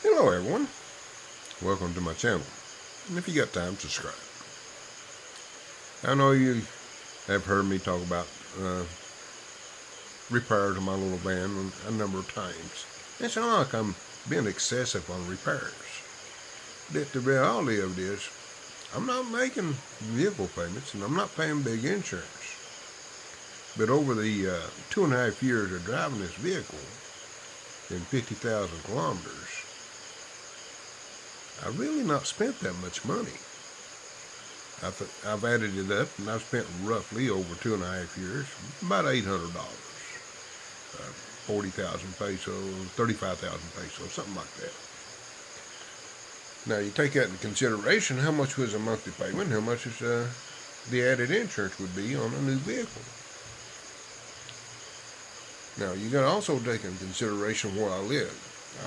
Hello everyone, welcome to my channel, and if you got time, subscribe. I know you have heard me talk about repairs of my little van a number of times. It's not like I'm being excessive on repairs. The reality of it is, I'm not making vehicle payments and I'm not paying big insurance. But over the 2.5 years of driving this vehicle in 50,000 kilometers, I've really not spent that much money. I've added it up, and I've spent roughly over 2.5 years about $800, 40,000 pesos, 35,000 pesos, something like that. Now you take that into consideration, how much was a monthly payment, how much is the added insurance would be on a new vehicle. Now you got to also take into consideration where I live.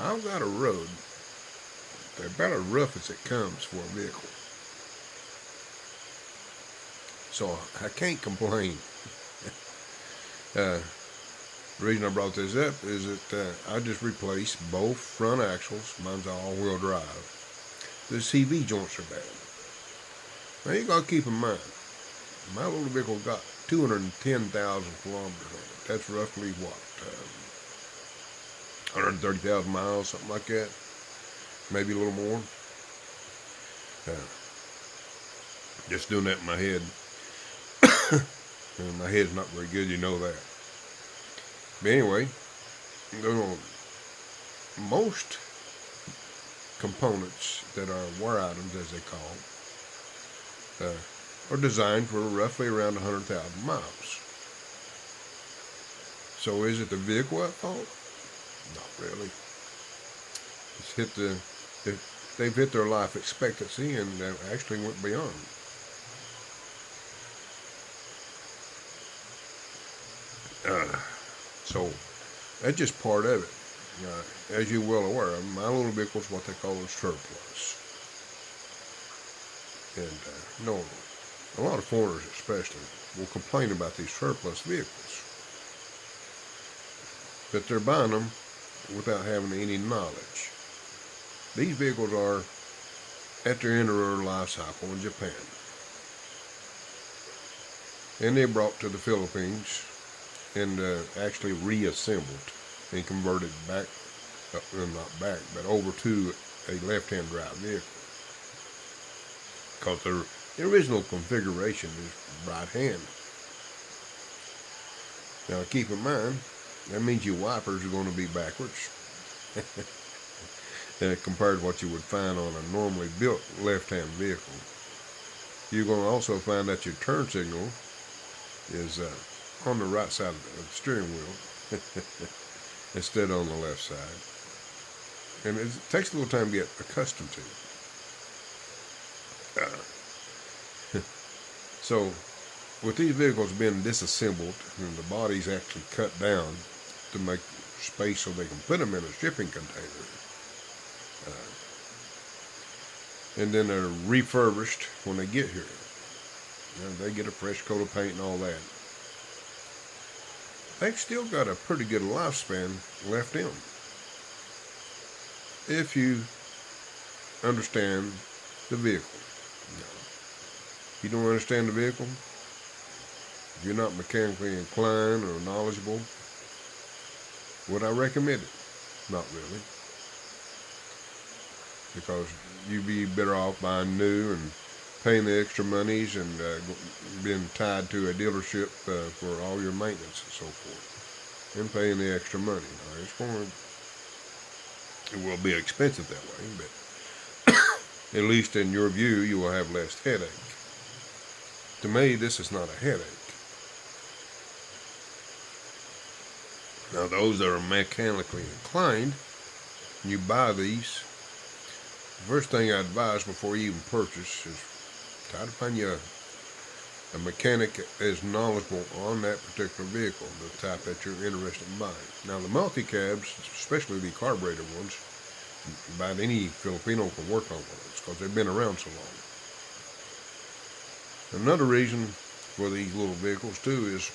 I've got a road about as rough as it comes for a vehicle. So I can't complain. The reason I brought this up is that I just replaced both front axles. Mine's all-wheel drive. The CV joints are bad. Now you got to keep in mind, my little vehicle got 210,000 kilometers on it. That's roughly what, 130,000 miles, something like that. Maybe a little more. Just doing that in my head. And my head's not very good, you know that. But anyway, most components that are wear items, as they call, are designed for roughly around 100,000 miles. So is it the vehicle at fault? Not really. They've hit their life expectancy and actually went beyond. So that's just part of it. As you're well aware, my little vehicle is what they call a surplus. And no, a lot of foreigners especially will complain about these surplus vehicles. But they're buying them without having any knowledge. These vehicles are at their end of their life cycle in Japan. And they're brought to the Philippines and actually reassembled and converted back, not back, but over to a left-hand drive vehicle. Because the original configuration is right-hand. Now keep in mind, that means your wipers are going to be backwards. Compared to what you would find on a normally built left-hand vehicle. You're going to also find that your turn signal is on the right side of the steering wheel instead of on the left side. And it takes a little time to get accustomed to. So, with these vehicles being disassembled and the bodies actually cut down to make space so they can put them in a shipping container, and then they're refurbished when they get here. They get a fresh coat of paint and all that. They've still got a pretty good lifespan left in them. If you understand the vehicle. If you don't understand the vehicle, if you're not mechanically inclined or knowledgeable, would I recommend it? Not really. Because you'd be better off buying new and paying the extra monies and being tied to a dealership for all your maintenance and so forth, and paying the extra money. It will be expensive that way, but at least in your view, you will have less headache. To me, this is not a headache. Now, those that are mechanically inclined, you buy these. The first thing I advise before you even purchase is try to find you a mechanic that is knowledgeable on that particular vehicle, the type that you're interested in buying. Now the multi-cabs, especially the carburetor ones, about any Filipino can work on those because they've been around so long. Another reason for these little vehicles too is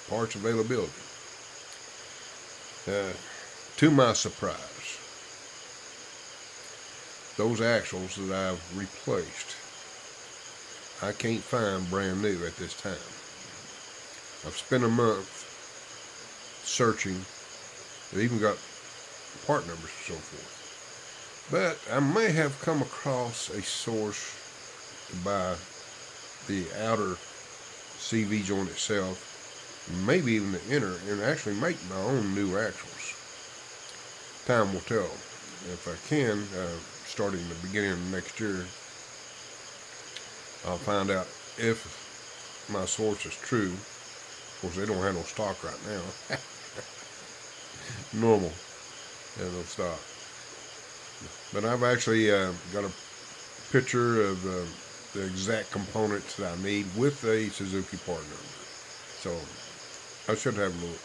parts availability. To my surprise, those axles that I've replaced, I can't find brand new at this time. I've spent a month searching. I've even got part numbers and so forth. But I may have come across a source to buy the outer CV joint itself, maybe even the inner, and actually make my own new axles. Time will tell. If I can, starting the beginning of next year, I'll find out if my source is true. Of course, they don't have no stock right now. Normal, they have no stock. But I've actually got a picture of the exact components that I need with a Suzuki part number. So I should have a little,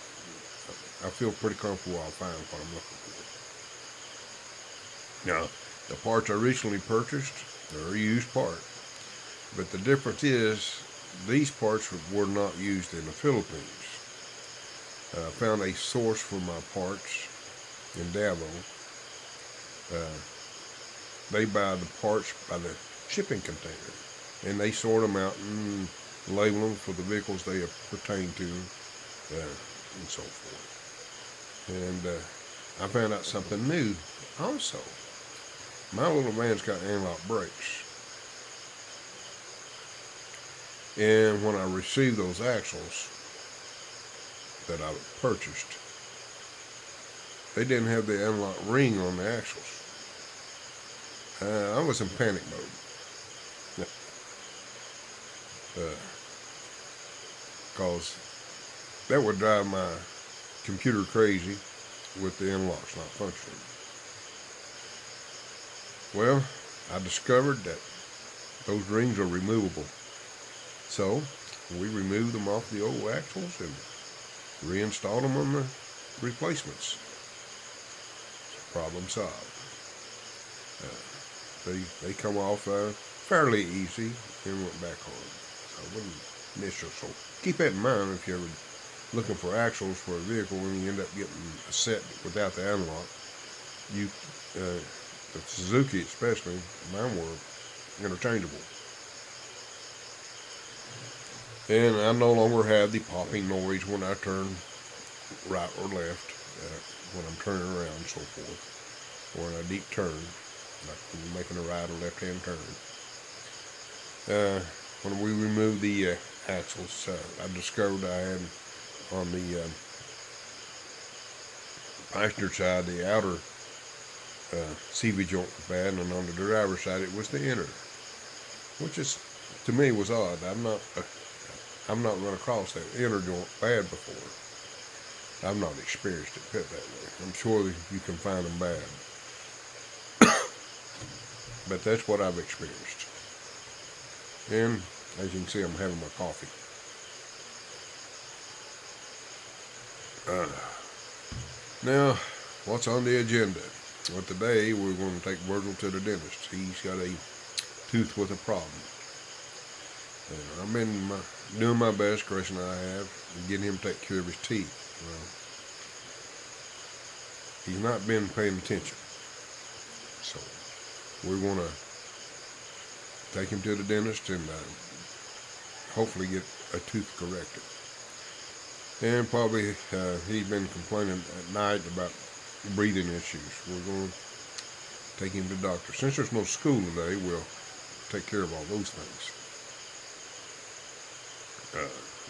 I feel pretty comfortable I'll find what I'm looking for. Now, the parts I recently purchased, they're a used part. But the difference is, these parts were not used in the Philippines. I found a source for my parts in Davao. They buy the parts by the shipping container, and they sort them out and label them for the vehicles they pertain to, and so forth. And I found out something new also. My little van's got anti-lock brakes. And when I received those axles that I purchased, they didn't have the unlock ring on the axles. I was in panic mode. Because that would drive my computer crazy with the unlocks not functioning. Well, I discovered that those rings are removable. So we removed them off the old axles and reinstalled them on the replacements. Problem solved. They come off fairly easy and went back on. So I wouldn't miss you. So keep that in mind if you're ever looking for axles for a vehicle and you end up getting a set without the unlock. You, the Suzuki especially, mine were interchangeable. And I no longer have the popping noise when I turn right or left, when I'm turning around and so forth, or in a deep turn, like when you're making a right or left-hand turn. When we removed the axles, I discovered I had on the passenger side, the outer CV joint was bad, and on the driver's side it was the inner, which is, to me, was odd. I've not run across that inner joint bad before. I've not experienced it put that way. I'm sure that you can find them bad. But that's what I've experienced. And as you can see, I'm having my coffee. Now, what's on the agenda? Well, today we're going to take Virgil to the dentist. He's got a tooth with a problem. And I've been doing my best, Grace and I have, in getting him to take care of his teeth. Well, he's not been paying attention. So we're going to take him to the dentist and hopefully get a tooth corrected. And probably he's been complaining at night about breathing issues. We're going to take him to the doctor. Since there's no school today, we'll take care of all those things.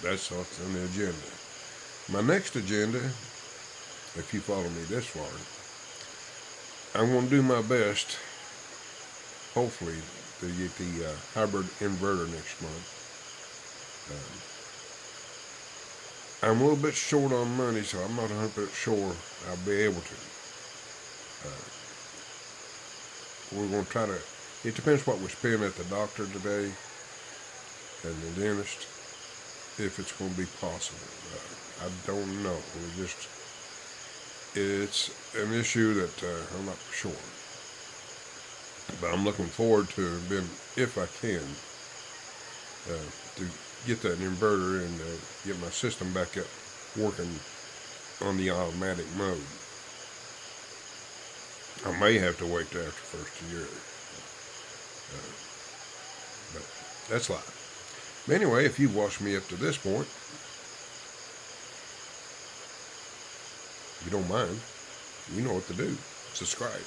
That's what's on the agenda. My next agenda, if you follow me this far, I'm going to do my best, hopefully, to get the hybrid inverter next month. I'm a little bit short on money, so I'm not 100% sure I'll be able to. We're going to try to, it depends what we spend at the doctor today and the dentist, if it's going to be possible. I don't know. It's an issue that I'm not sure. But I'm looking forward to being, if I can, to get that inverter and get my system back up working on the automatic mode. I may have to wait till after 1st of the year. That's live. But anyway, if you've watched me up to this point, if you don't mind, you know what to do. Subscribe.